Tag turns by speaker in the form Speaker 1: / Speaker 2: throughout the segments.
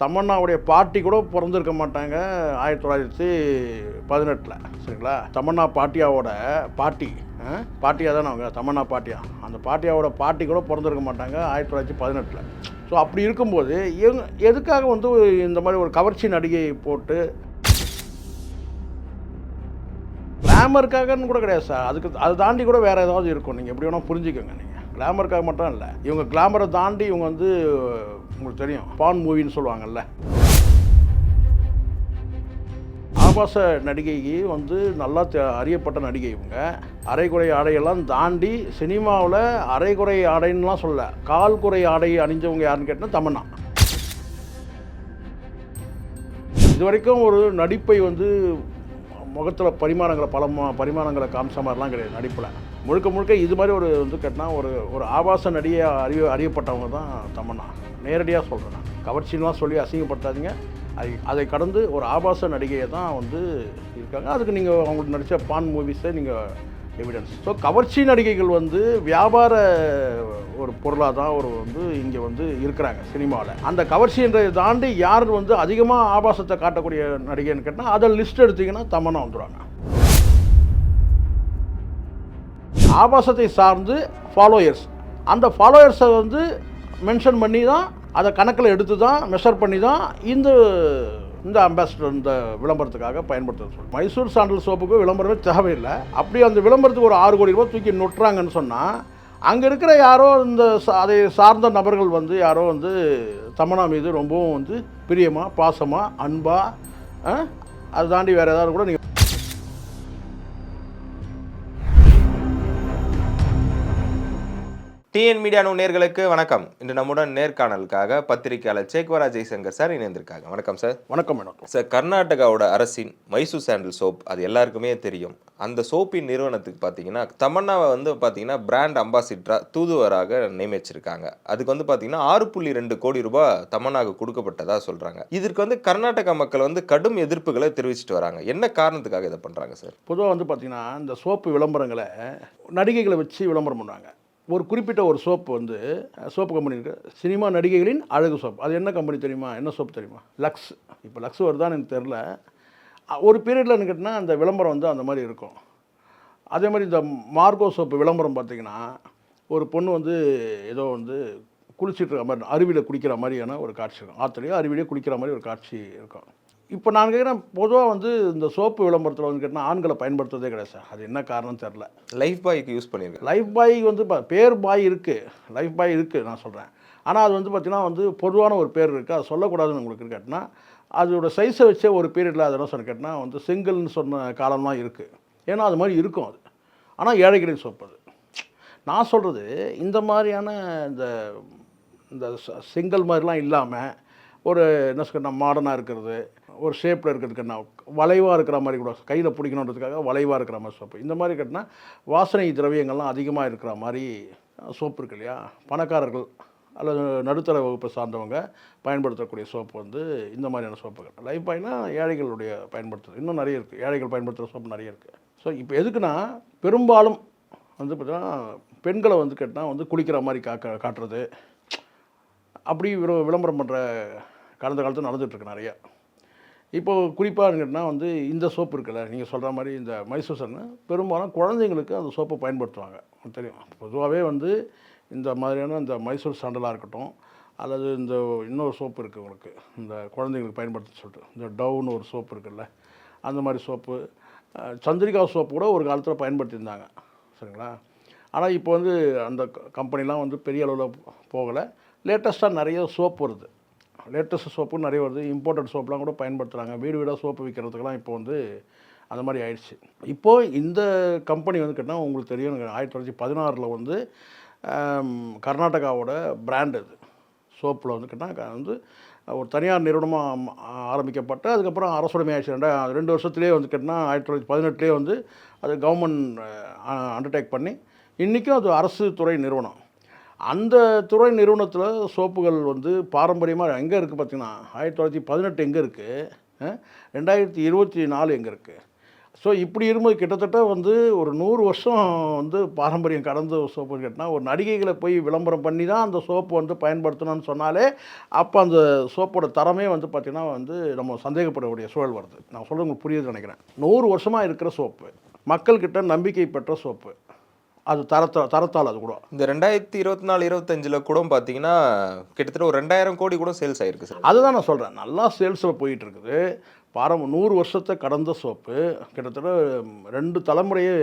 Speaker 1: தமன்னாவுடைய பாட்டி கூட பிறந்திருக்க மாட்டாங்க 1918. சரிங்களா? தமன்னா பாட்டியாவோட பாட்டியாக தானே அவங்க, தமன்னா பாட்டியா, அந்த பாட்டியாவோட பாட்டி கூட பிறந்திருக்க மாட்டாங்க 1918. ஸோ அப்படி இருக்கும்போது எதுக்காக வந்து இந்த மாதிரி ஒரு கவர்ச்சி நடிகை போட்டு, கிளாமருக்காகன்னு கூட கிடையாது சார், அதை தாண்டி கூட வேறு ஏதாவது இருக்கும். நீங்கள் எப்படி வேணால் புரிஞ்சுக்கோங்க. நீங்கள் கிளாமருக்காக மட்டும் இல்லை, இவங்க கிளாமரை தாண்டி இவங்க வந்து உங்களுக்கு தெரியும் பான் மூவின்னு சொல்லுவாங்கல்ல, ஆபாச நடிகைக்கு வந்து நல்லா அறியப்பட்ட நடிகை இவங்க. அரைக்குறை ஆடையெல்லாம் தாண்டி சினிமாவில் அரைக்குறை ஆடைன்னுலாம் சொல்ல, கால் குறை ஆடை அணிஞ்சவங்க யாருன்னு கேட்டால் தமன்னா. இது வரைக்கும் ஒரு நடிப்பை வந்து முகத்தில் பரிமாணங்களை காமிச்ச மாதிரிலாம் கிடையாது நடிப்பில். முழுக்க முழுக்க இது மாதிரி ஒரு வந்து கேட்டால் ஒரு ஆபாச நடிகை அறியப்பட்டவங்க தான் தமன்னா. நேரடியாக சொல்கிறேன் நான், கவர்ச்சின்லாம் சொல்லி அசிங்கப்படுத்தாதீங்க. அதை கடந்து ஒரு ஆபாச நடிகையை தான் வந்து இருக்காங்க. அதுக்கு நீங்கள் அவங்களுக்கு நடித்த பான் மூவிஸை நீங்கள் எவிடன்ஸ். ஸோ கவர்ச்சி நடிகைகள் வந்து வியாபார ஒரு பொருளாக தான் வந்து இங்கே வந்து இருக்கிறாங்க சினிமாவில். அந்த கவர்ச்சின்றதை தாண்டி யார் வந்து அதிகமாக ஆபாசத்தை காட்டக்கூடிய நடிகைன்னு கேட்டால் அதை லிஸ்ட் எடுத்திங்கன்னா தமன்னா வந்துடுவாங்க. ஆபாசத்தை சார்ந்து ஃபாலோயர்ஸ், அந்த ஃபாலோயர்ஸை வந்து மென்ஷன் பண்ணி தான், அதை கணக்கில் எடுத்து தான், மெஷர் பண்ணி தான் இந்த அம்பாசிடர் இந்த விளம்பரத்துக்காக பயன்படுத்துறது சொல்லி. மைசூர் சாண்டல் சோப்புக்கு விளம்பரமே தேவையில்லை. அப்படி அந்த விளம்பரத்துக்கு ஒரு 6 கோடி ரூபாய் தூக்கி நொட்டுறாங்கன்னு சொன்னால், அங்கே இருக்கிற யாரோ அதை சார்ந்த நபர்கள் வந்து யாரோ வந்து தமன்னா மீது ரொம்பவும் வந்து பிரியமாக, பாசமாக, அன்பாக, அதை தாண்டி வேறு ஏதாவது கூட நீங்கள்
Speaker 2: டிஎன் மீடியா நேயர்களுக்கு வணக்கம். இன்று நம்முடன் நேர்காணலுக்காக பத்திரிகையாளர் சேக்வரா ஜெய்சங்கர் சார் இணைந்திருக்காங்க. வணக்கம் சார்.
Speaker 1: வணக்கம்
Speaker 2: சார். கர்நாடகாவோட அரசின் மைசூர் சாண்டல் சோப் அது எல்லாருக்குமே தெரியும். அந்த சோப்பின் நிறுவனத்துக்கு பார்த்தீங்கன்னா தமன்னாவை வந்து பார்த்தீங்கன்னா பிராண்ட் அம்பாசிடராக தூதுவராக நியமிச்சிருக்காங்க. அதுக்கு வந்து பார்த்தீங்கன்னா 6.2 கோடி ரூபாய் தமன்னாவுக்கு கொடுக்கப்பட்டதா சொல்கிறாங்க. இதற்கு வந்து கர்நாடகா மக்கள் வந்து கடும் எதிர்ப்புகளை தெரிவிச்சிட்டு வராங்க. என்ன காரணத்துக்காக இதை பண்ணுறாங்க சார்?
Speaker 1: பொதுவாக வந்து பார்த்தீங்கன்னா இந்த சோப்பு விளம்பரங்களை நடிகைகளை வச்சு விளம்பரம் பண்ணுவாங்க. ஒரு குறிப்பிட்ட ஒரு சோப்பு வந்து சோப்பு கம்பெனி இருக்குது, சினிமா நடிகைகளின் அழகு சோப்பு. அது என்ன கம்பெனி தெரியுமா? என்ன சோப்பு தெரியுமா? லக்ஸ். இப்போ லக்ஸ் வருதான்னு எனக்கு தெரில. ஒரு பீரியடில் கேட்டிங்கன்னா அந்த விளம்பரம் வந்து அந்த மாதிரி இருக்கும். அதே மாதிரி இந்த மார்கோ சோப்பு விளம்பரம் பார்த்திங்கன்னா, ஒரு பொண்ணு வந்து ஏதோ வந்து குளிச்சுட்டு இருக்க மாதிரி, அருவியில் குளிக்கிற மாதிரியான ஒரு காட்சி இருக்கும். ஆற்றுலையோ அருவியிலே குளிக்கிற மாதிரி ஒரு காட்சி இருக்கும். இப்போ நான் கேட்குறேன், பொதுவாக வந்து இந்த சோப்பு விளம்பரத்தில் வந்து கேட்டால் ஆண்களை பயன்படுத்துறதே கிடையாது சார். அது என்ன காரணம் தெரில.
Speaker 2: லைஃப் பாய்க்கு யூஸ் பண்ணியிருக்கேன்.
Speaker 1: லைஃப் பாய் வந்து பேர் பாய் இருக்குது, லைஃப் பாய் இருக்குது நான் சொல்கிறேன். ஆனால் அது வந்து பார்த்திங்கன்னா வந்து பொதுவான ஒரு பேர் இருக்குது, அது சொல்லக்கூடாதுன்னு உங்களுக்கு கேட்டால், அதோட சைஸை வச்சே ஒரு பீரியடில் அது என்ன சொன்ன கேட்டால் வந்து சிங்கிள்னு சொன்ன காலம்லாம் இருக்குது. ஏன்னா அது மாதிரி இருக்கும் அது. ஆனால் ஏழைகளின் சோப்பு அது. நான் சொல்கிறது இந்த மாதிரியான இந்த சிங்கிள் மாதிரிலாம் இல்லாமல் ஒரு என்ன சொல்ல மாடர்னாக இருக்கிறது, ஒரு ஷேப்பில் இருக்கிறதுக்கு என்ன வளைவாக இருக்கிற மாதிரி கூட, கையில் பிடிக்கணுன்றதுக்காக வளைவாக இருக்கிற மாதிரி சோப்பு. இந்த மாதிரி கேட்டால் வாசனை திரவியங்கள்லாம் அதிகமாக இருக்கிற மாதிரி சோப்பு இருக்கு இல்லையா? பணக்காரர்கள் அல்லது நடுத்தர வகுப்பை சார்ந்தவங்க பயன்படுத்தக்கூடிய சோப்பு வந்து இந்த மாதிரியான சோப்புகள். லைஃப் பாய்னா ஏழைகளுடைய பயன்படுத்துறது இன்னும் நிறைய இருக்குது. ஏழைகள் பயன்படுத்துகிற சோப்பு நிறைய இருக்குது. ஸோ இப்போ எதுக்குன்னா, பெரும்பாலும் வந்து பார்த்தீங்கன்னா பெண்களை வந்து கேட்டால் வந்து குளிக்கிற மாதிரி காட்டுறது, அப்படி விளம்பரம் பண்ணுற கடந்த காலத்தில் நடந்துகிட்ருக்கு நிறையா. இப்போது குறிப்பாக கேட்டால் வந்து இந்த சோப்பு இருக்குல்ல, நீங்கள் சொல்கிற மாதிரி இந்த மைசூர் சாண்டல் பெரும்பாலும் குழந்தைங்களுக்கு அந்த சோப்பை பயன்படுத்துவாங்க. தெரியும், பொதுவாகவே வந்து இந்த மாதிரியான இந்த மைசூர் சாண்டலாக இருக்கட்டும், அல்லது இந்த இன்னொரு சோப்பு இருக்குது உங்களுக்கு, இந்த குழந்தைங்களுக்கு பயன்படுத்த சொல்லிட்டு இந்த டவ்னு ஒரு சோப்பு இருக்குல்ல, அந்த மாதிரி சோப்பு, சந்திரிகா சோப்பு கூட ஒரு காலத்தில் பயன்படுத்தியிருந்தாங்க. சரிங்களா? ஆனால் இப்போ வந்து அந்த கம்பெனிலாம் வந்து பெரிய அளவில் போகலை. லேட்டஸ்ட்டாக நிறைய சோப்பு வருது, லேட்டஸ்ட் சோப்பு நிறைய வருது. இம்போர்ட்டட் சோப்புலாம் கூட பயன்படுத்துகிறாங்க. வீடு வீடாக சோப்பு விற்கிறதுக்கெலாம் இப்போ வந்து அந்த மாதிரி ஆயிடுச்சு. இப்போது இந்த கம்பெனி வந்து கேட்டால் உங்களுக்கு தெரியும், 1916 வந்து கர்நாடகாவோட பிராண்ட் அது சோப்பில் வந்து கேட்டால் வந்து ஒரு தனியார் நிறுவனமாக ஆரம்பிக்கப்பட்டு அதுக்கப்புறம் அரசுடைமை ஆயிடுச்சு. 2 வருஷத்துலேயே வந்து கேட்டால் 1918 வந்து அது கவர்மெண்ட் அண்டர்டேக் பண்ணி இன்றைக்கும் அது அரசு துறை நிறுவனம். அந்த துறை நிறுவனத்தில் சோப்புகள் வந்து பாரம்பரியமாக எங்கே இருக்குது பார்த்தீங்கன்னா, 1918 எங்கே இருக்குது, 2024 எங்கே இருக்குது. ஸோ இப்படி இருக்கும்போது கிட்டத்தட்ட வந்து ஒரு 100 வருஷம் வந்து பாரம்பரியம் கடந்த சோப்புன்னு கேட்டால் ஒரு நடிகைகளை போய் விளம்பரம் பண்ணி தான் அந்த சோப்பு வந்து பயன்படுத்தணும்னு சொன்னாலே அப்போ அந்த சோப்போட தரமே வந்து பார்த்திங்கன்னா வந்து நம்ம சந்தேகப்படக்கூடிய சூழல் வருது. நான் சொல்கிறது உங்களுக்கு புரியுதுன்னு நினைக்கிறேன். 100 வருஷமாக இருக்கிற சோப்பு, மக்கள்கிட்ட நம்பிக்கை பெற்ற சோப்பு, அது தரத்தால் அது கூட
Speaker 2: இந்த 2024, 25ல் கூட பார்த்தீங்கன்னா கிட்டத்தட்ட ஒரு 2000 கோடி கூட சேல்ஸ் ஆயிருக்கு சார்.
Speaker 1: அதுதான் நான் சொல்கிறேன். நல்லா சேல்ஸில் போயிட்டு இருக்குது. 100 வருஷத்தை கடந்த சோப்பு கிட்டத்தட்ட 2 தலைமுறையே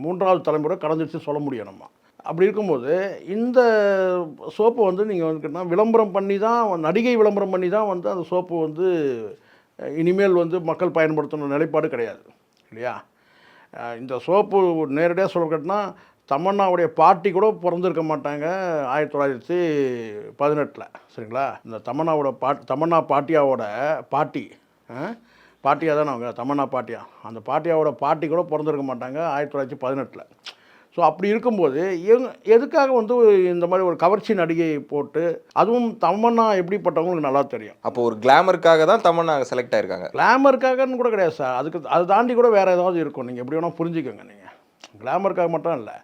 Speaker 1: 3வது தலைமுறை கடந்துச்சுன்னு சொல்ல முடியும் நம்ம. அப்படி இருக்கும்போது இந்த சோப்பு வந்து நீங்கள் வந்து விளம்பரம் பண்ணி தான் நடிகை விளம்பரம் பண்ணி தான் வந்து அந்த சோப்பு வந்து இனிமேல் வந்து மக்கள் பயன்படுத்தணும் நிலைப்பாடு கிடையாது இல்லையா? இந்த சோப்பு நேரடியாக சொல்கிறதுனா தமன்னாவுடைய பாட்டி கூட பிறந்திருக்க மாட்டாங்க 1918 சரிங்களா? இந்த தமன்னா பாட்டியாவோட பாட்டி பாட்டியாக தானே அவங்க தமன்னா பாட்டியா, அந்த பாட்டியாவோட பாட்டி கூட பிறந்திருக்க மாட்டாங்க 1918. ஸோ அப்படி இருக்கும்போது எதுக்காக வந்து இந்த மாதிரி ஒரு கவர்ச்சி நடிகையை போட்டு, அதுவும் தமன்னா எப்படிப்பட்டவங்களுக்கு நல்லா தெரியும்.
Speaker 2: அப்போ ஒரு கிளாமருக்காக தான் தமன்னா செலக்ட் ஆயிருக்காங்க.
Speaker 1: கிளாமருக்காகன்னு கூட கிடையாது சார். அதை தாண்டி கூட வேறு ஏதாவது இருக்கும். நீங்கள் எப்படி வேணால் புரிஞ்சுக்கோங்க. நீங்கள் கிளாமருக்காக மட்டும் இல்லை,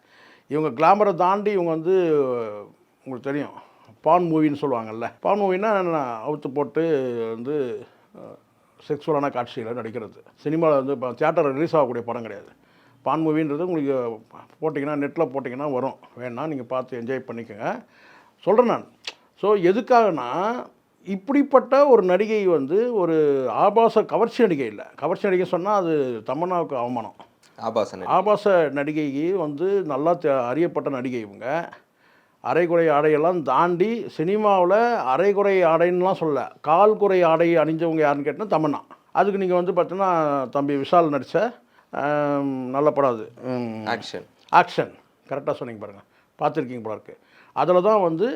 Speaker 1: இவங்க கிளாமரை தாண்டி இவங்க வந்து உங்களுக்கு தெரியும் பான் மூவின்னு சொல்லுவாங்கல்ல. பான் மூவின்னா அவுத்து போட்டு வந்து செக்ஸுவலான காட்சிகளை நடிக்கிறது. சினிமாவில் வந்து இப்போ தியேட்டரில் ரிலீஸ் ஆகக்கூடிய படம் கிடையாது. பான் மூவின்றது உங்களுக்கு போட்டிங்கன்னா நெட்டில் போட்டிங்கன்னா வரும், வேணா நீங்கள் பார்த்து என்ஜாய் பண்ணிக்கோங்க சொல்கிறேன் நான். ஸோ எதுக்காகனா இப்படிப்பட்ட ஒரு நடிகை வந்து ஒரு ஆபாச கவர்ச்சி நடிகை இல்லை. கவர்ச்சி நடிகை சொன்னால் அது தமன்னாவுக்கு அவமானம். ஆபாச நடிகைக்கு வந்து நல்லா அறியப்பட்ட நடிகை இவங்க. அரைகுறை ஆடையெல்லாம் தாண்டி சினிமாவில் அரைகுறை ஆடைன்னுலாம் சொல்ல, கால் குறை ஆடை அணிஞ்சவங்க யாருன்னு கேட்டால் தமன்னா. அதுக்கு நீங்கள் வந்து பார்த்தீங்கன்னா தம்பி விஷால் நடித்த நல்ல படம் அது ஆக்ஷன் கரெக்டாக சொன்னீங்க பாருங்கள், பார்த்துருக்கீங்க போல இருக்குது. அதில் தான் வந்து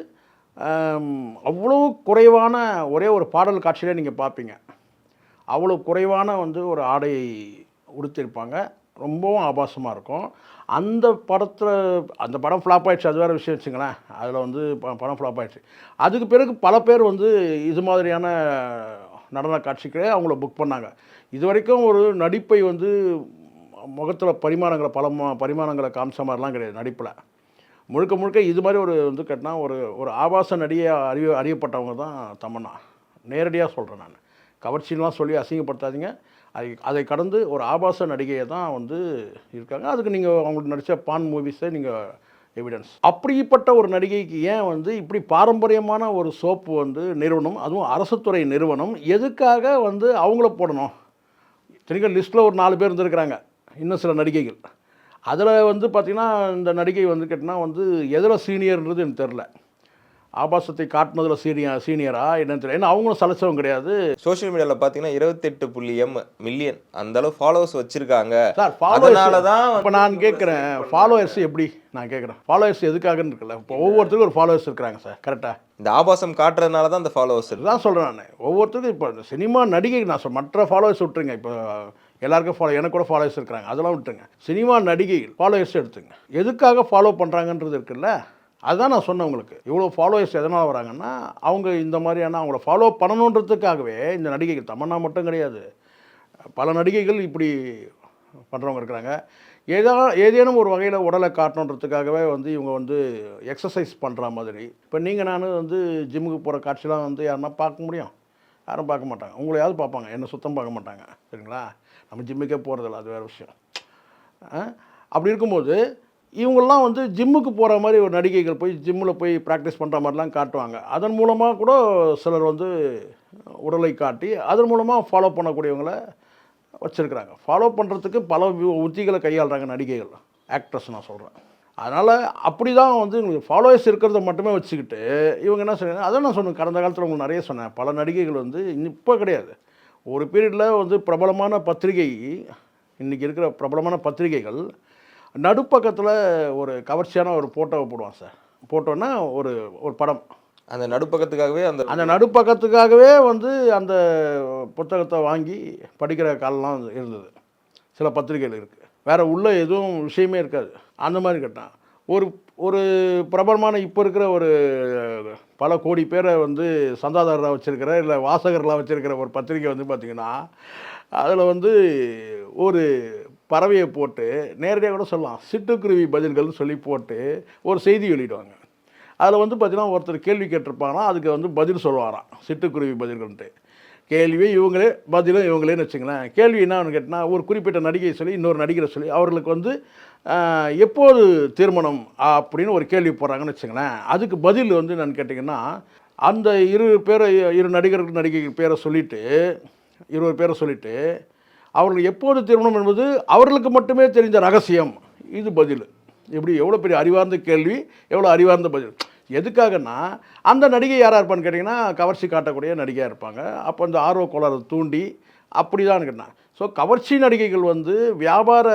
Speaker 1: அவ்வளோ குறைவான ஒரே ஒரு பாடல் காட்சியிலே நீங்கள் பார்ப்பீங்க. அவ்வளோ குறைவான வந்து ஒரு ஆடை உடுத்திருப்பாங்க, ரொம்பவும் ஆபாசமாக இருக்கும். அந்த படம் ஃப்ளாப் ஆகிடுச்சு, அது வேறு விஷயம் வச்சுங்களேன். அதில் வந்து படம் ஃப்ளாப் ஆகிடுச்சு. அதுக்கு பிறகு பல பேர் வந்து இது மாதிரியான நடன காட்சிகளே அவங்கள புக் பண்ணாங்க. இது வரைக்கும் ஒரு நடிப்பை வந்து முகத்தில் பரிமாணங்களை காமிச்ச மாதிரிலாம் கிடையாது நடிப்பில். முழுக்க முழுக்க இது மாதிரி ஒரு வந்து கேட்டால் ஒரு ஆபாச நடிகையாக அறியப்பட்டவங்க தான் தமன்னா. நேரடியாக சொல்கிறேன் நான், கவர்ச்சின்லாம் சொல்லி அசிங்கப்படுத்தாதீங்க. அதை கடந்து ஒரு ஆபாச நடிகையை தான் வந்து இருக்காங்க. அதுக்கு நீங்கள் அவங்களுக்கு நடித்த பான் மூவிஸை நீங்கள் எவிடன்ஸ். அப்படிப்பட்ட ஒரு நடிகைக்கு ஏன் வந்து இப்படி பாரம்பரியமான ஒரு சோப்பு வந்து நிறுவனம், அதுவும் அரசுத்துறை நிறுவனம் எதுக்காக வந்து அவங்கள போடணும்? இத்தனைக்கும் லிஸ்ட்டில் ஒரு 4 பேர் இருந்திருக்கிறாங்க, இன்னும் சில நடிகைகள். அதில் வந்து பார்த்திங்கன்னா இந்த நடிகை வந்து கேட்டால் வந்து எதில் சீனியர்ன்றது எனக்கு தெரில. ஆபாசத்தை காட்டினதில் சீனியரா என்னன்னு தெரியல. ஏன்னா அவங்களும் சலைச்சவங்க கிடையாது.
Speaker 2: சோஷியல் மீடியாவில் பார்த்தீங்கன்னா 28 மில்லியன் அந்த அளவு ஃபாலோவர்ஸ் வச்சுருக்காங்க
Speaker 1: சார்.
Speaker 2: அதனால தான்
Speaker 1: இப்போ நான் கேட்குறேன், ஃபாலோவர்ஸ் எப்படி நான் கேட்குறேன், ஃபாலோவர்ஸ் எதுக்காகன்னு இருக்குல்ல. இப்போ ஒவ்வொருத்தருக்கும் ஒரு ஃபாலோவர்ஸ் இருக்கிறாங்க சார், கரெக்டாக?
Speaker 2: இந்த ஆபாசம் காட்டுறதுனால தான் அந்த ஃபாலோவர்ஸ்
Speaker 1: தான் சொல்கிறேன் நான். ஒவ்வொருத்தருக்கும் இப்போ சினிமா நடிகை நான் மற்ற ஃபாலோவர்ஸ் விட்டுருங்க. இப்போ எல்லாருக்கும் எனக்கு கூட ஃபாலோவர்ஸ் இருக்கிறாங்க, அதெல்லாம் விட்டுருங்க. சினிமா நடிகைகள் ஃபாலோவர்ஸ் எடுத்துங்க. எதுக்காக ஃபாலோ பண்ணுறாங்கன்றது இருக்குல்ல, அதுதான் நான் சொன்னேன் உங்களுக்கு. இவ்வளோ ஃபாலோவர்ஸ் எதனால் வராங்கன்னா அவங்க இந்த மாதிரியான அவங்கள ஃபாலோ பண்ணணுன்றதுக்காகவே இந்த நடிகைகள், தமன்னா மட்டும் கிடையாது, பல நடிகைகள் இப்படி பண்ணுறவங்க இருக்கிறாங்க. ஏதேனும் ஒரு வகையில் உடலை காட்டணுன்றதுக்காகவே வந்து இவங்க வந்து எக்ஸசைஸ் பண்ணுற மாதிரி. இப்போ நீங்கள் நான் வந்து ஜிம்முக்கு போகிற காட்சிலாம் வந்து யாருன்னா பார்க்க முடியும்? யாரும் பார்க்க மாட்டாங்க. உங்களையாவது பார்ப்பாங்க, என்ன சுத்தம் பார்க்க மாட்டாங்க, சரிங்களா? நம்ம ஜிம்முக்கே போகிறதில்ல, அது வேறு விஷயம். அப்படி இருக்கும்போது இவங்கெல்லாம் வந்து ஜிம்முக்கு போகிற மாதிரி ஒரு நடிகைகள் போய் ஜிம்மில் போய் ப்ராக்டிஸ் பண்ணுற மாதிரிலாம் காட்டுவாங்க. அதன் மூலமாக கூட சிலர் வந்து உடலை காட்டி அதன் மூலமாக ஃபாலோ பண்ணக்கூடியவங்கள வச்சுருக்கிறாங்க. ஃபாலோ பண்ணுறதுக்கு பல உத்திகளை கையாளுறாங்க நடிகைகள், ஆக்ட்ரஸ் நான் சொல்கிறேன். அதனால் அப்படி தான் வந்து உங்களுக்கு ஃபாலோவர்ஸ் இருக்கிறத மட்டுமே வச்சுக்கிட்டு இவங்க என்ன சொன்னாங்க, அதான் நான் சொன்னேன். கடந்த காலத்தில் உங்களுக்கு நிறைய சொன்னேன், பல நடிகைகள் வந்து இப்போ கிடையாது, ஒரு பீரியடில் வந்து பிரபலமான பத்திரிகை, இன்றைக்கி இருக்கிற பிரபலமான பத்திரிகைகள் நடுப்பக்கத்தில் ஒரு கவர்ச்சியான ஒரு ஃபோட்டோவை போடுவான் சார். ஃபோட்டோன்னா ஒரு படம்,
Speaker 2: அந்த நடுப்பக்கத்துக்காகவே அந்த
Speaker 1: நடுப்பக்கத்துக்காகவே வந்து அந்த புத்தகத்தை வாங்கி படிக்கிற காலம்லாம் இருந்தது. சில பத்திரிகைகள் இருக்குது, வேறு உள்ள எதுவும் விஷயமே இருக்காது. அந்த மாதிரி கேட்டான் ஒரு பிரபலமான இப்போ இருக்கிற ஒரு பல கோடி பேரை வந்து சந்தாதாரராக வச்சுருக்கிற இல்லை வாசகர்களாக வச்சுருக்கிற ஒரு பத்திரிகை வந்து பார்த்திங்கன்னா அதில் வந்து ஒரு பறவையை போட்டு நேரடியாக கூட சொல்லலாம் சிட்டுக்குருவி பதில்கள்னு சொல்லி போட்டு ஒரு செய்தி வெளியிடுவாங்க. அதில் வந்து பார்த்தீங்கன்னா ஒருத்தர் கேள்வி கேட்டிருப்பாங்கன்னா அதுக்கு வந்து பதில் சொல்லுவாராம் சிட்டுக்குருவி பதில்கள்ன்ட்டு. கேள்வியே இவங்களே பதிலும் இவங்களேன்னு வச்சுங்களேன். கேள்வி என்னன்னு கேட்டால் ஒரு குறிப்பிட்ட நடிகையை சொல்லி இன்னொரு நடிகரை சொல்லி அவர்களுக்கு வந்து எப்போது திருமணம் அப்படின்னு ஒரு கேள்வி போடுறாங்கன்னு வச்சுங்களேன். அதுக்கு பதில் வந்து என்னன்னு கேட்டிங்கன்னா அந்த இரு நடிகர்கள் நடிகைகள் பேரை சொல்லிவிட்டு 20 பேரை சொல்லிவிட்டு அவர்கள் எப்போது திருமணம் என்பது அவர்களுக்கு மட்டுமே தெரிந்த ரகசியம். இது பதில். எப்படி எவ்வளோ பெரிய அறிவார்ந்த கேள்வி, எவ்வளோ அறிவார்ந்த பதில். எதுக்காகன்னா அந்த நடிகை யாராக இருப்பான்னு கேட்டிங்கன்னா கவர்ச்சி காட்டக்கூடிய நடிகையாக இருப்பாங்க. அப்போ அந்த ஆர்வ கோளாறு தூண்டி அப்படி தான் கேட்டான். ஸோ கவர்ச்சி நடிகைகள் வந்து வியாபார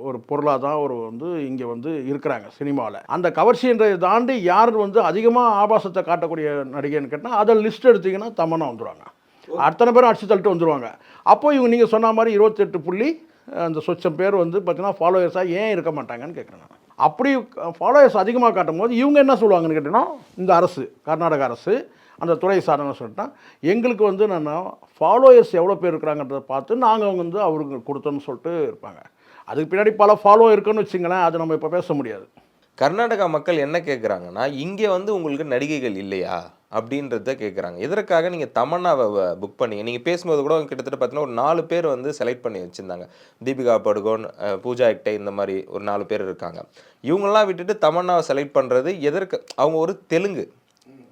Speaker 1: ஒரு பொருளாக தான் வந்து இங்கே வந்து இருக்கிறாங்க சினிமாவில். அந்த கவர்ச்சின்றதை தாண்டி யார் வந்து அதிகமாக ஆபாசத்தை காட்டக்கூடிய நடிகைன்னு கேட்டால் அதை லிஸ்ட் எடுத்திங்கன்னா தமன்னா வந்துடுவாங்க. அத்தனை பேரும் அடிச்சு தள்ளிட்டு வந்துடுவாங்க. அப்போ இவங்க நீங்கள் சொன்ன மாதிரி 28 புள்ளி அந்த சொச்சம் பேர் வந்து பார்த்தீங்கன்னா ஃபாலோவர்ஸாக ஏன் இருக்க மாட்டாங்கன்னு கேட்குறேன். அப்படி ஃபாலோவர்ஸ் அதிகமாக காட்டும் போது இவங்க என்ன சொல்லுவாங்கன்னு கேட்டிங்கன்னா இந்த அரசு கர்நாடக அரசு அந்த துறை சார்ந்தவங்க சொல்லிட்டா எங்களுக்கு வந்து நான் ஃபாலோவர்ஸ் எவ்வளோ பேர் இருக்கிறாங்கன்றதை பார்த்து நாங்கள் வந்து அவருக்கு கொடுத்தோன்னு சொல்லிட்டு இருப்பாங்க. அதுக்கு பின்னாடி பல ஃபாலோ இருக்குன்னு வச்சுங்களேன். அது நம்ம இப்போ பேச முடியாது.
Speaker 2: கர்நாடகா மக்கள் என்ன கேட்குறாங்கன்னா, இங்கே வந்து உங்களுக்கு நடிகைகள் இல்லையா அப்படின்றத கேட்குறாங்க. இதற்காக நீங்கள் தமன்னாவை புக் பண்ணீங்க. நீங்கள் பேசும்போது கூட கிட்டத்தட்ட பார்த்தீங்கன்னா ஒரு 4 பேர் வந்து செலக்ட் பண்ணி வச்சுருந்தாங்க. தீபிகா படுகோன், பூஜா ஹெக்டே இந்த மாதிரி ஒரு 4 பேர் இருக்காங்க. இவங்கெல்லாம் விட்டுட்டு தமன்னாவை செலக்ட் பண்ணுறது எதற்கு? அவங்க ஒரு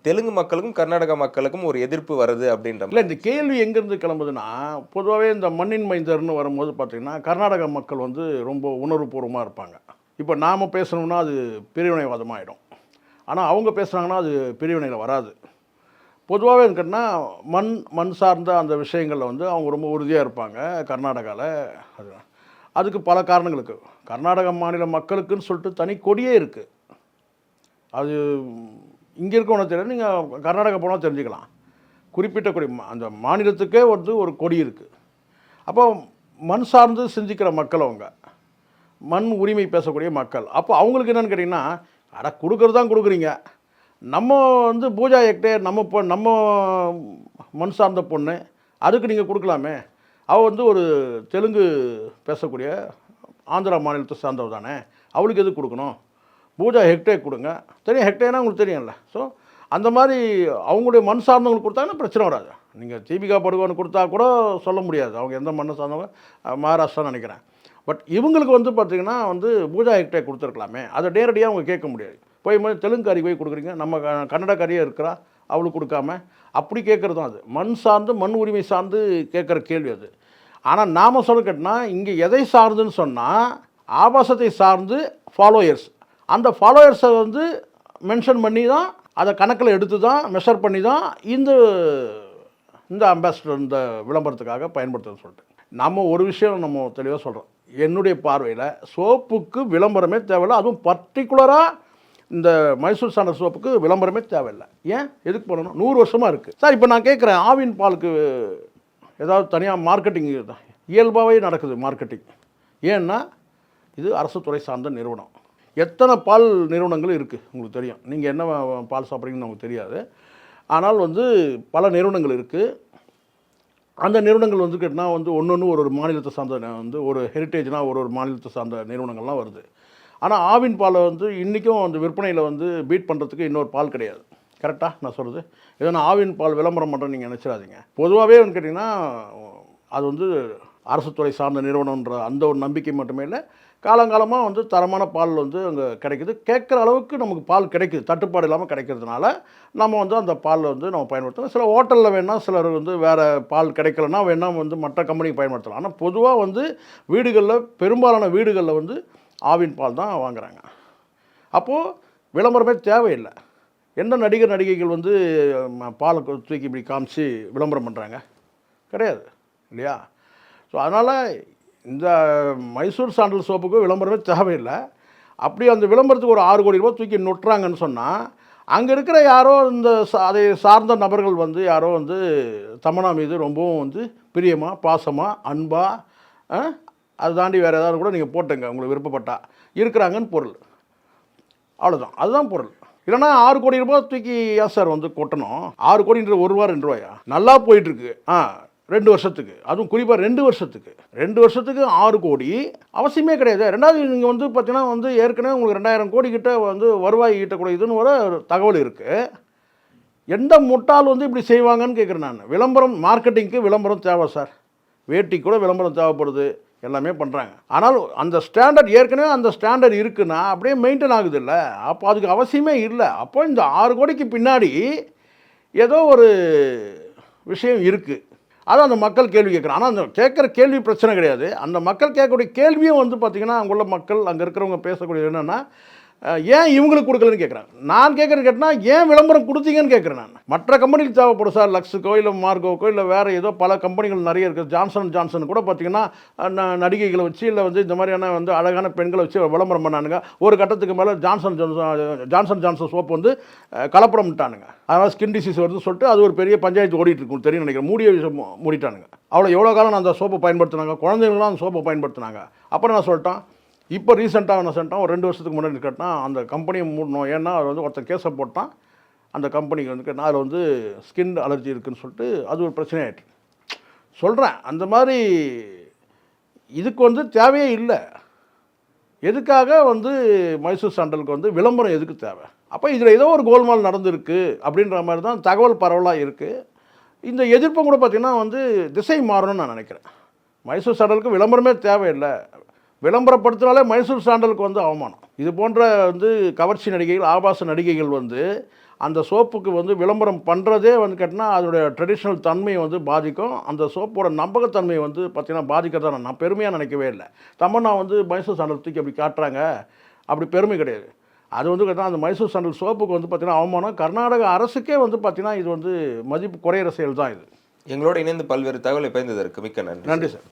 Speaker 2: தெலுங்கு மக்களுக்கும் கர்நாடகா மக்களுக்கும் ஒரு எதிர்ப்பு வருது அப்படின்ற
Speaker 1: இல்லை. இந்த கேள்வி எங்கேருந்து கிளம்புதுன்னா பொதுவாகவே இந்த மண்ணின் மைந்தர்னு வரும்போது பார்த்திங்கன்னா கர்நாடக மக்கள் வந்து ரொம்ப உணர்வுபூர்வமாக இருப்பாங்க. இப்போ நாம் பேசணும்னா அது பிரிவினைவாதமாகிடும். ஆனால் அவங்க பேசுகிறாங்கன்னா அது பிரிவினையில் வராது. பொதுவாகவே இருக்குன்னா மண் சார்ந்த அந்த விஷயங்களில் வந்து அவங்க ரொம்ப உறுதியாக இருப்பாங்க கர்நாடகாவில். அதுக்கு பல காரணங்களுக்கு கர்நாடக மாநில மக்களுக்குன்னு சொல்லிட்டு தனி கொடியே இருக்குது. அது இங்கே இருக்கவன தெரியல, நீங்கள் கர்நாடகா போனால் தெரிஞ்சுக்கலாம். குறிப்பிட்ட கொடி அந்த மாநிலத்துக்கே வந்து ஒரு கொடி இருக்குது. அப்போ மண் சார்ந்து சிந்திக்கிற மக்கள் அவங்க மண் உரிமை பேசக்கூடிய மக்கள். அப்போ அவங்களுக்கு என்னென்னு கேட்டிங்கன்னா கொடுக்குறது தான் கொடுக்குறீங்க. நம்ம வந்து பூஜா ஹெக்டே நம்ம மண் சார்ந்த பொண்ணு அதுக்கு நீங்கள் கொடுக்கலாமே. அவள் வந்து ஒரு தெலுங்கு பேசக்கூடிய ஆந்திரா மாநிலத்தை சார்ந்தவ தானே, அவளுக்கு எதுக்கு கொடுக்கணும்? பூஜா ஹெக்டே கொடுங்க. தெரியும், ஹெக்டேனா உங்களுக்கு தெரியும்ல. ஸோ அந்த மாதிரி அவங்களுடைய மண் சார்ந்தவங்களுக்கு கொடுத்தாங்கன்னா பிரச்சனை வராது. நீங்கள் தீபிகா படுகோன்னு கொடுத்தா கூட சொல்ல முடியாது அவங்க எந்த மண்ணை சார்ந்தவங்க, மகாராஷ்டிரான்னு நினைக்கிறேன். பட் இவங்களுக்கு வந்து பார்த்திங்கன்னா வந்து பூஜா ஹெக்டே கொடுத்துருக்கலாமே. அதை நேரடியாக அவங்க கேட்க முடியாது. போய் தெலுங்குக்காரி போய் கொடுக்குறீங்க, நம்ம கன்னடக்காரியே இருக்கிறா அவளுக்கு கொடுக்காம அப்படி கேட்குறது தான். அது மண் சார்ந்து மண் உரிமை சார்ந்து கேட்குற கேள்வி அது. ஆனால் நாம் சொல்ல கேட்டோம்னா இங்கே எதை சார்ந்துன்னு சொன்னால் ஆபாசத்தை சார்ந்து ஃபாலோயர்ஸ், அந்த ஃபாலோயர்ஸை வந்து மென்ஷன் பண்ணி தான் அதை கணக்கில் எடுத்து தான் மெஷர் பண்ணி தான் இந்த அம்பாசிடர் இந்த விளம்பரத்துக்காக பயன்படுத்துன்னு சொல்லிட்டு நம்ம ஒரு விஷயம் நம்ம தெளிவாக சொல்கிறோம். என்னுடைய பார்வையில் சோப்புக்கு விளம்பரமே தேவையில்லை. அதுவும் பர்டிகுலராக இந்த மைசூர் சாண்டல் சோப்புக்கு விளம்பரமே தேவையில்லை. ஏன் எதுக்கு போடணும்? 100 வருஷமாக இருக்குது சார். இப்போ நான் கேட்குறேன், ஆவின் பாலுக்கு ஏதாவது தனியாக மார்க்கெட்டிங் இயல்பாகவே நடக்குது மார்க்கெட்டிங். ஏன்னா இது அரசு துறை சார்ந்த நிறுவனம். எத்தனை பால் நிறுவனங்கள் இருக்குது உங்களுக்கு தெரியும். நீங்கள் என்ன பால் சாப்பிட்றீங்கன்னு நமக்கு தெரியாது. ஆனால் வந்து பல நிறுவனங்கள் இருக்குது. அந்த நிறுவனங்கள் வந்து கேட்டால் வந்து ஒன்று ஒரு மாநிலத்தை சார்ந்த வந்து ஒரு ஹெரிட்டேஜ்னால் ஒரு மாநிலத்தை சார்ந்த நிறுவனங்கள்லாம் வருது. ஆனால் ஆவின் பாலை வந்து இன்றைக்கும் அந்த விற்பனையில் வந்து பீட் பண்ணுறதுக்கு இன்னொரு பால் கிடையாது. கரெக்டாக நான் சொல்கிறது? ஏதோ நான் ஆவின் பால் விளம்பரம் பண்ணுறேன்னு நீங்கள் நினச்சிடாதீங்க. பொதுவாகவே வந்து கேட்டிங்கன்னா அது வந்து அரசு துறை சார்ந்த நிறுவனன்ற அந்த ஒரு நம்பிக்கை மட்டுமே இல்லை. காலங்காலமாக வந்து தரமான பால் வந்து அங்கே கிடைக்குது. கேட்குற அளவுக்கு நமக்கு பால் கிடைக்குது. தட்டுப்பாடு இல்லாமல் கிடைக்கிறதுனால நம்ம வந்து அந்த பால் வந்து நம்ம பயன்படுத்தலாம். சில ஹோட்டலில் வேணால் சிலர் வந்து வேறு பால் கிடைக்கலன்னா வேணால் வந்து மற்ற கம்பெனிக்கு பயன்படுத்தலாம். ஆனால் பொதுவாக வந்து வீடுகளில் பெரும்பாலான வீடுகளில் வந்து ஆவின் பால் தான் வாங்குகிறாங்க. அப்போது விளம்பரமே தேவையில்லை. எந்த நடிகர் நடிகைகள் வந்து பாலை தூக்கி இப்படி காமிச்சு விளம்பரம் பண்ணுறாங்க? கிடையாது இல்லையா? ஸோ அதனால் இந்த மைசூர் சாண்டல் சோப்புக்கு விளம்பரமே தேவையில்லை. அப்படி அந்த விளம்பரத்துக்கு ஒரு 6 கோடி ரூபா தூக்கி நொட்டுறாங்கன்னு சொன்னால் அங்கே இருக்கிற யாரோ அதை சார்ந்த நபர்கள் வந்து யாரோ வந்து தமன்னா மீது ரொம்பவும் வந்து பிரியமாக பாசமாக அன்பாக அதை தாண்டி வேறு ஏதாவது கூட நீங்கள் போட்டுங்க உங்களுக்கு விருப்பப்பட்டா இருக்கிறாங்கன்னு பொருள். அவ்வளோதான், அதுதான் பொருள். இல்லைனா 6 கோடி ரூபா தூக்கி ஏன் சார் வந்து கொட்டணும்? 6 கோடின்ற 1 ரூபா 2 ரூபாயா? நல்லா போயிட்டுருக்கு. 2 வருஷத்துக்கு, அதுவும் குறிப்பாக 2 வருஷத்துக்கு 6 கோடி அவசியமே கிடையாது. ரெண்டாவது நீங்கள் வந்து பார்த்தீங்கன்னா வந்து ஏற்கனவே உங்களுக்கு 2000 கோடி கிட்ட வந்து வருவாய் ஈட்டக்கூடியதுன்னு ஒரு தகவல் இருக்குது. எந்த முட்டாள் வந்து இப்படி செய்வாங்கன்னு கேட்குறேன் நான். விளம்பரம், மார்க்கெட்டிங்க்கு விளம்பரம் தேவை சார். வேட்டிக்கு கூட விளம்பரம் தேவைப்படுது, எல்லாமே பண்ணுறாங்க. ஆனால் அந்த ஸ்டாண்டர்ட் ஏற்கனவே அந்த ஸ்டாண்டர்ட் இருக்குன்னா அப்படியே மெயின்டைன் ஆகுது இல்லை, அப்போ அதுக்கு அவசியமே இல்லை. அப்போ இந்த 6 கோடிக்கு பின்னாடி ஏதோ ஒரு விஷயம் இருக்குது. அதான் அந்த மக்கள் கேள்வி கேட்குறாங்க. ஆனால் அந்த கேட்குற கேள்வி பிரச்சனை கிடையாது. அந்த மக்கள் கேட்கக்கூடிய கேள்வியும் வந்து பார்த்திங்கன்னா அங்குள்ள மக்கள், அங்கே இருக்கிறவங்க பேசக்கூடியது என்னென்னா, ஏன் இவங்களுக்கு கொடுக்கலன்னு கேட்குறாங்க. நான் கேட்குறது கேட்டால் ஏன் விளம்பரம் கொடுத்தீங்கன்னு கேட்குறேன் நான். மற்ற கம்பெனிக்கு தேவைப்படும் சார், லக்ஸுக்கோ இல்லை மார்கோக்கோ இல்லை வேறு ஏதோ பல கம்பெனிகள் நிறைய இருக்குது. ஜான்சன் கூட பார்த்திங்கன்னா நடிகைகளை வச்சு இல்லை வந்து இந்த மாதிரியான வந்து அழகான பெண்களை வச்சு விளம்பரம் பண்ணானுங்க. ஒரு கட்டத்துக்கு மேலே ஜான்சன் சோப் வந்து கலப்படம் விட்டானுங்க. அதனால் ஸ்கின் டிசீஸ் வருதுன்னு சொல்லிட்டு அது ஒரு பெரிய பஞ்சாயத்து ஓடிட்டு இருக்கும் தெரியும் நினைக்கிறேன். மூடிட்டானுங்க. அவ்வளோ எவ்வளோ காலம் அந்த சோப்பை பயன்படுத்தினாங்க, குழந்தைங்களாம் அந்த சோப்பை பயன்படுத்தினாங்க. அப்புறம் நான் சொல்லிட்டேன், இப்போ ரீசெண்டாக என்ன சொல்லிட்டான், ஒரு 2 வருஷத்துக்கு முன்னாடி கேட்டால் அந்த கம்பெனியை மூடணும். ஏன்னா அது வந்து ஒருத்தர் கேஸை போட்டான் அந்த கம்பெனிக்கு வந்து கேட்டால் அதில் வந்து ஸ்கின் அலர்ஜி இருக்குதுன்னு சொல்லிட்டு அது ஒரு பிரச்சனையாயிட்டு சொல்கிறேன். அந்த மாதிரி இதுக்கு வந்து தேவையே இல்லை. எதுக்காக வந்து மைசூர் சாண்டலுக்கு வந்து விளம்பரம் எதுக்கு தேவை? அப்போ இதில் ஏதோ ஒரு கோல்மால் நடந்திருக்கு அப்படின்ற மாதிரி தான் தகவல் பரவலாக இருக்குது. இந்த எதிர்ப்பும் கூட பார்த்திங்கன்னா வந்து திசை மாறணும்னு நான் நினைக்கிறேன். மைசூர் சாண்டலுக்கு விளம்பரமே தேவையில்லை. விளம்பரப்படுத்தினாலே மைசூர் சாண்டலுக்கு வந்து அவமானம். இது போன்ற வந்து கவர்ச்சி நடிகைகள், ஆபாச நடிகைகள் வந்து அந்த சோப்புக்கு வந்து விளம்பரம் பண்ணுறதே வந்து கேட்டால் அதோடைய ட்ரெடிஷ்னல் தன்மையை வந்து பாதிக்கும். அந்த சோப்போட நம்பகத்தன்மையை வந்து பார்த்திங்கன்னா பாதிக்கிறதா நான் பெருமையாக நினைக்கவே இல்லை. தமன்னா வந்து மைசூர் சாண்டல் தூக்கி அப்படி காட்டுறாங்க, அப்படி பெருமை கிடையாது. அது வந்து கேட்டால் அந்த மைசூர் சாண்டல் சோப்புக்கு வந்து பார்த்திங்கன்னா அவமானம். கர்நாடக அரசுக்கே வந்து பார்த்திங்கன்னா இது வந்து மதிப்பு குறையிற செயல் தான் இது.
Speaker 2: எங்களோட இணைந்து பல்வேறு தகவலை பயந்ததற்கு மிக்க நன்றி.
Speaker 1: நன்றி சார்.